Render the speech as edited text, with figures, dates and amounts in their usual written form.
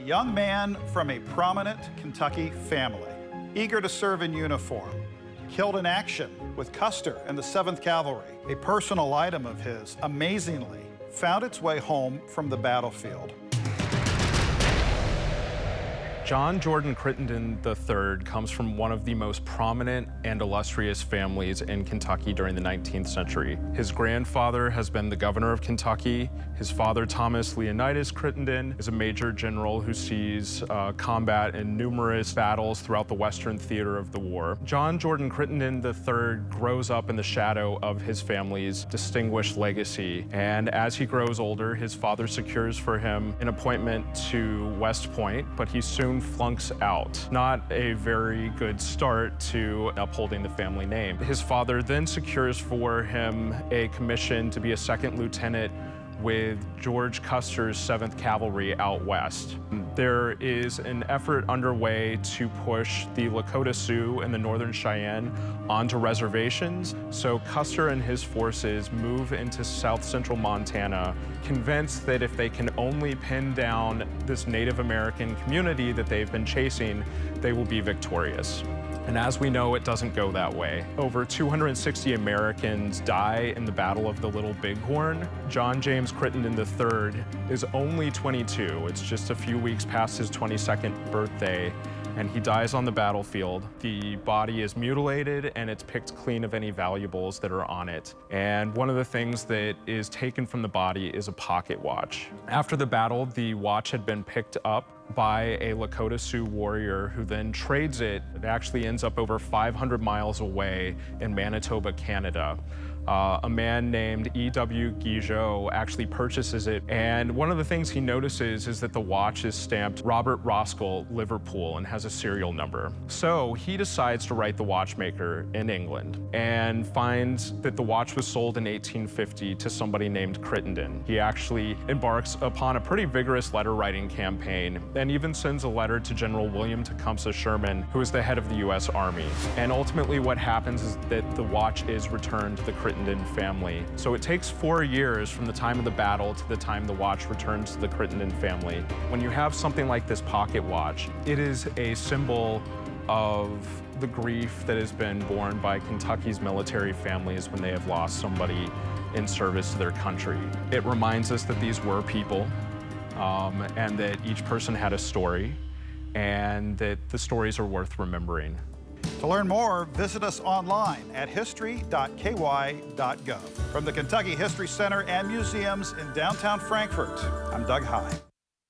young man from a prominent Kentucky family, eager to serve in uniform, killed in action with Custer and the 7th Cavalry. A personal item of his, amazingly, found its way home from the battlefield. John Jordan Crittenden III comes from one of the most prominent and illustrious families in Kentucky during the 19th century. His grandfather has been the governor of Kentucky. His father, Thomas Leonidas Crittenden, is a major general who sees combat in numerous battles throughout the Western theater of the war. John Jordan Crittenden III grows up in the shadow of his family's distinguished legacy, and as he grows older, his father secures for him an appointment to West Point, but he soon flunks out. Not a very good start to upholding the family name. His father then secures for him a commission to be a second lieutenant with George Custer's 7th Cavalry out west. There is an effort underway to push the Lakota Sioux and the Northern Cheyenne onto reservations, so Custer and his forces move into south central Montana, convinced that if they can only pin down this Native American community that they've been chasing, they will be victorious. And as we know, it doesn't go that way. Over 260 Americans die in the Battle of the Little Bighorn. John James Crittenden III is only 22. It's just a few weeks past his 22nd birthday, and he dies on the battlefield. The body is mutilated, and it's picked clean of any valuables that are on it. And one of the things that is taken from the body is a pocket watch. After the battle, the watch had been picked up by a Lakota Sioux warrior who then trades it. It actually ends up over 500 miles away in Manitoba, Canada. A man named E.W. Guizot actually purchases it, and one of the things he notices is that the watch is stamped Robert Roskell, Liverpool, and has a serial number. So he decides to write the watchmaker in England and finds that the watch was sold in 1850 to somebody named Crittenden. He actually embarks upon a pretty vigorous letter-writing campaign and even sends a letter to General William Tecumseh Sherman, who is the head of the U.S. Army. And ultimately what happens is that the watch is returned to the Crittenden family. So it takes 4 years from the time of the battle to the time the watch returns to the Crittenden family. When you have something like this pocket watch, it is a symbol of the grief that has been borne by Kentucky's military families when they have lost somebody in service to their country. It reminds us that these were people, and that each person had a story, and that the stories are worth remembering. To learn more, visit us online at history.ky.gov. From the Kentucky History Center and Museums in downtown Frankfort, I'm Doug High.